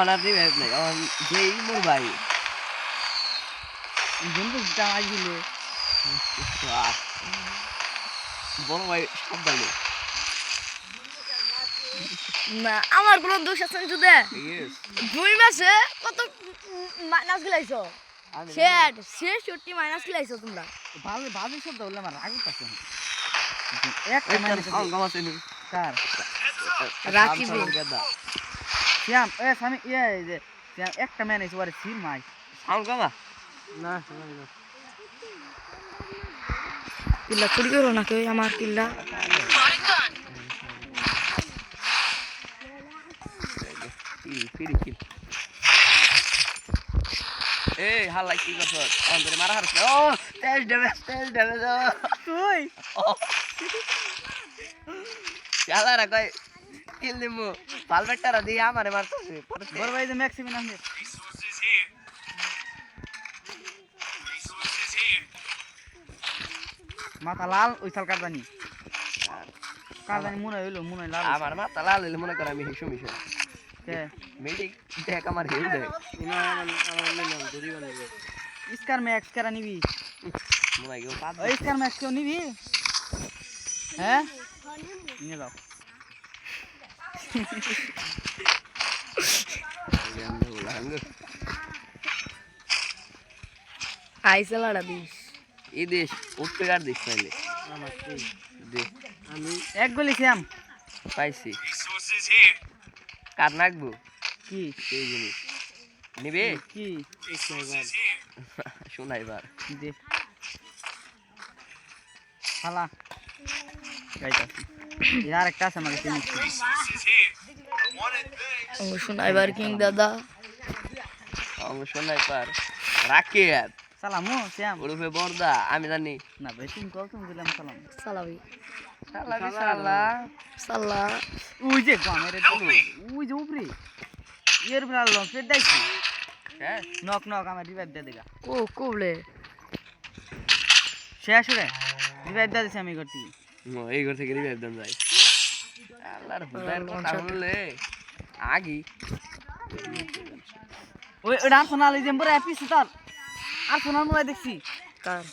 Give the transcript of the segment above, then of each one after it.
না রিভাইভ নাই যেই মোর ভাই বড় ভাই সাবধানে না আমার কোনো দোষ আছে যদি 2 মাসে কত মাইনাস গলাইছো শেড 66 মাইনাস গলাইছো তোমরা ভালো ভালো শব্দ বললে আমার রাগ উঠছে একটা মাইনাস গামাতে নি কার রাকিবে শ্যাম সামি যে শ্যাম একটা মাইনাস ওরে সিল মাই সাউন্ড গামা না কিল্লা চুরি করো না কেউ আমার কিল্লা ফিরি কিল এই হালাই কি করছ অন্তরে মারা হারছ ও তেজ ড্যামেজ তুই চালা রা কই কিল দিমু পালবেটারা দি আমারে মারতেছে বড় ভাই যে ম্যাক্সিমাম আছে মাথা লাল ওই সাল কাটবানি মনে হইলো মনে লাল আমার মাথা লাল হইলে মনে করে আমি হিসু মিশু কে মেডিক দেখ আমার হিল দে স্কার ম্যাক্স কেরা নিবি মনে গো পাদ ওই স্কার ম্যাক্স কেউ নিবি হ্যাঁ নিয়ে যাও আইসলাড়া দিস এই দেশ উঠতে কার দিস তাইলে আমি এক গলি শ্যাম পাইছি কার নাকবো কি সেই জিনিস নিবে কি শোনাইবার দে হালা গাইতাছি यार একটা আছে আমাকে চিনিস শোনাইবার কিং দাদা শোনাইবার রাকেত সালামু শ্যাম ওরফে বর্দা আমি জানি না ভাই তুমি কল তুমি দিলাম সালাম সালাবি সালা সালা ওই যে গ্রামের ওই যে উপরে এর ভালো লং পেট দাইছি হ্যাঁ নক নক আমার রিভাইভ দে দেগা ও কোবলে শেষ রে রিভাইভ দে দিছি আমি করছি এই ঘর থেকে রিভাইভ দেন যাই আল্লাহর হুদায়ের কথা বললে আগি ওই আর্সেনাল এই যে পুরো এপিসি তার আর্সেনাল মোবাইল দেখছি কার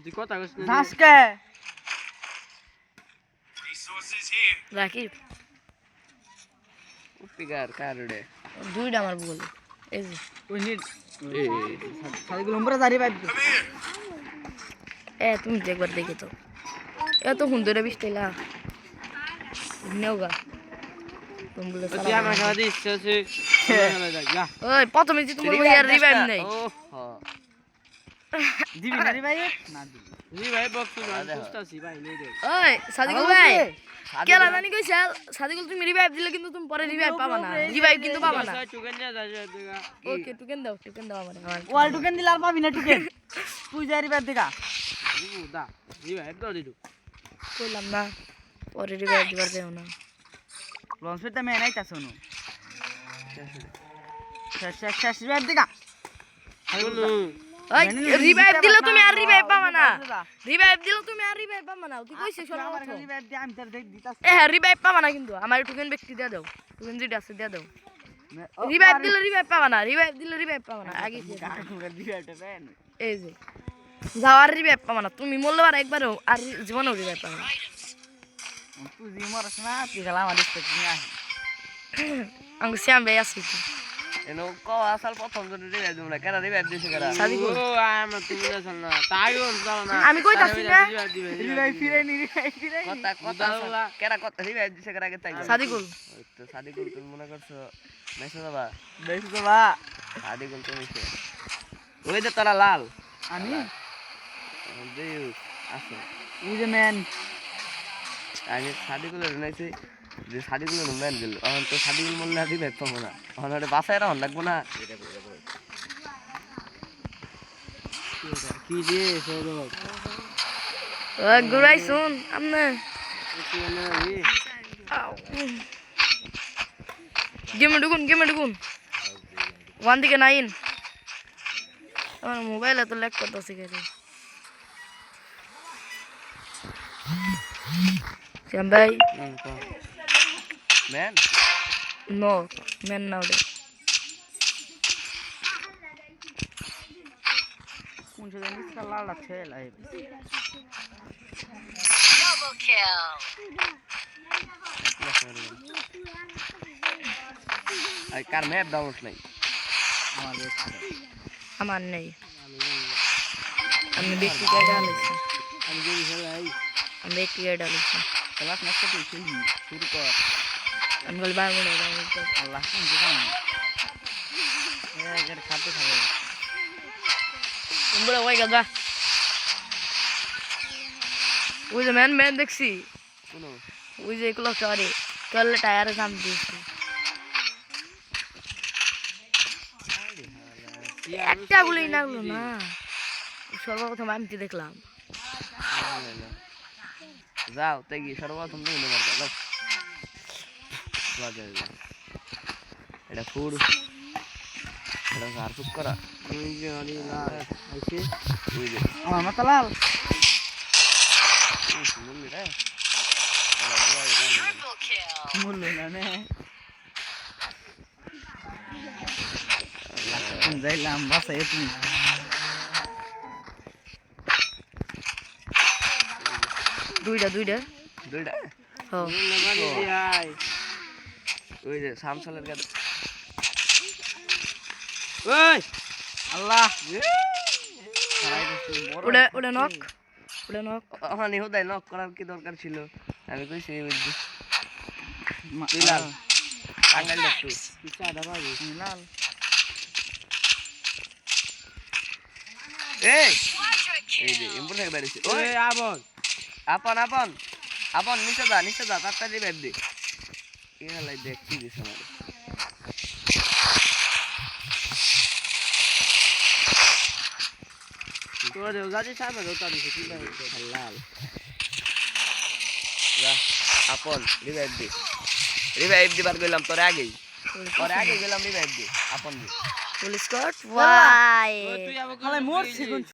তুই কথা কইছ না দাসকে রাকিব উপিগার কারড়ে দুইটা আমার বলে এই যে ওই নিট এই সাইকেল নম্বরে জারি বাইব তুমি একবার দেখে তো এত সুন্দর বিস্তাইলা নেওগা তুমি বলে তুই আমার খাওয়া দিস সে যা ওই প্রথমে যে তোমার ইয়ার রিভাইভ নাই ও হ্যাঁ দিবি না রিভাইভ না দিবি রিভাইভ বক্স না বুঝতাছি ভাই নেই রে ওই সাদিকুল ভাই কেলা জানি কইছাল সাদিকুল তুমি রিভাইভ দিলে কিন্তু তুমি পরে রিভাইভ পাবা না রিভাইভ কিন্তু পাবা না টুকেন যা যা ওকে টুকেন দাও আমারে ওয়াল টুকেন দিলে আর পাবি না টুকেন তুই যা রিভাইভ দেখা দা রিভাইভ দাও দিদু কইলাম না পরে রিভাইভ দিবার দেও না লঞ্চ পেতে মে নাই তা শুনো শেষ রিভাইভ দেখা ওই রিভাইভ দিলে তুমি আর রিভাইভ পাবা না রিভাইভ দিলে তুমি আর রিভাইভ পাবা না তুই কইছিস শোনা আমার রিভাইভ দি আমি তোর দেখ দিতাছি রিভাইভ পাবা না কিন্তু আমার টোকেন ব্যক্তি দিয়ে দাও টোকেন যেটা আছে দিয়ে দাও রিভাইভ দিলে রিভাইভ পাবা না রিভাইভ দিলে রিভাইভ পাবা না আগে রিভাইভটা দেন এই যে যাও আর রিভাইভ পাবা না তুমি মূল্যবার একবারও আর জীবনেও রিভাইভ পাবা না তুই জি মরছ না তুই গেলাম আমার এক্সপেক্ট নিয়ে আসি আঙ্গ শ্যাম ভাই আছে এনো কো আসল প্রথম জন রিভাইভ দিমু না কেন রিভাইভ দিছে কেন সাদিকুল ও আমার তুমি যাস না তাই বল না আমি কইতাছি না রিভাইভ ফিরে নি কথা কেন কথা রিভাইভ দিছে কেন আগে তাই সাদিকুল ওই তো সাদিকুল তুমি মনে করছো মেসেজ বাবা দেখছ বা সাদিকুল তুমি ওই যে তোরা লাল আমি দেউ আসো ওই যে ম্যান আগে সাদিকুলের নাইছে যে সাদিকুলের ম্যান গেল এখন তো সাদিকুল মল্লা রিভাইভ পাবো না এখন ওটা বাসায় রাখুন লাগবো না কি রে সৌরভ ঘুরাই শুন আমনে গেমে ঢুকুন ওয়ান দিকে 9 আমার মোবাইল এত ল্যাগ করতেছে কেন শ্যাম ভাই ম্যান নো মেন না ওটা কোন সে জানিস লাল আছে লাই আর কার ম্যাপ ডাউনলোড নাই আমার দেখতে আমার নেই আমি ব্যক্তিগত ডালেছি আমি যদি খেলাই আমি ব্যক্তিগত ডালেছি ক্লাস নষ্ট করে খেলি শুরু কর আমি বলি বারমুডা ডালেছি আল্লাহ কোন জায়গা এর খাতে থাকে তুমি বলে ওই গাজা ওই যে ম্যান দেখছি শুনো ওই যে এগুলো চরে চললে টায়ারে জাম দিয়েছি একটা গুলি লাগলো না সর্বপ্রথম আমি তো দেখলাম যাও তাই কি সর্বপ্রথম তুমি নেবার যাও বাজারে যাও এটা ফুড এটা হারফুক করা ওই যে অলি লাল আইছে ওই যে আমার মাথা লাল মূল্য রে মূল্য না নে যাইলাম বাসায় তুমি দুইটা দুইটা হ্যাঁ ওই যে সামসালের কাছে ওই আল্লাহ ওটা নক ওখানে হুদাই নক করার কি দরকার ছিল আমি কইছি তুই লাল টাঙ্গাইল একটু পিছাটা পাবি লাল এই যে ইম্পোর্ট থেকে বেরিয়েছে ওই ওই আবন আপন নিচে যা তাড়াতাড়ি ব্যাগ দে কি হালাই দেখছি দিস আমার তোর যাচ্ছি সামনে তো তার দিছে ঠিক আছে লাল যা আপন রিভাইভ দিবার গেলাম তোর আগেই গেলাম রিভাইভ দি আপন দি পুলিশ কোর্ট ওয়াই তুই আবার মোর সেগুন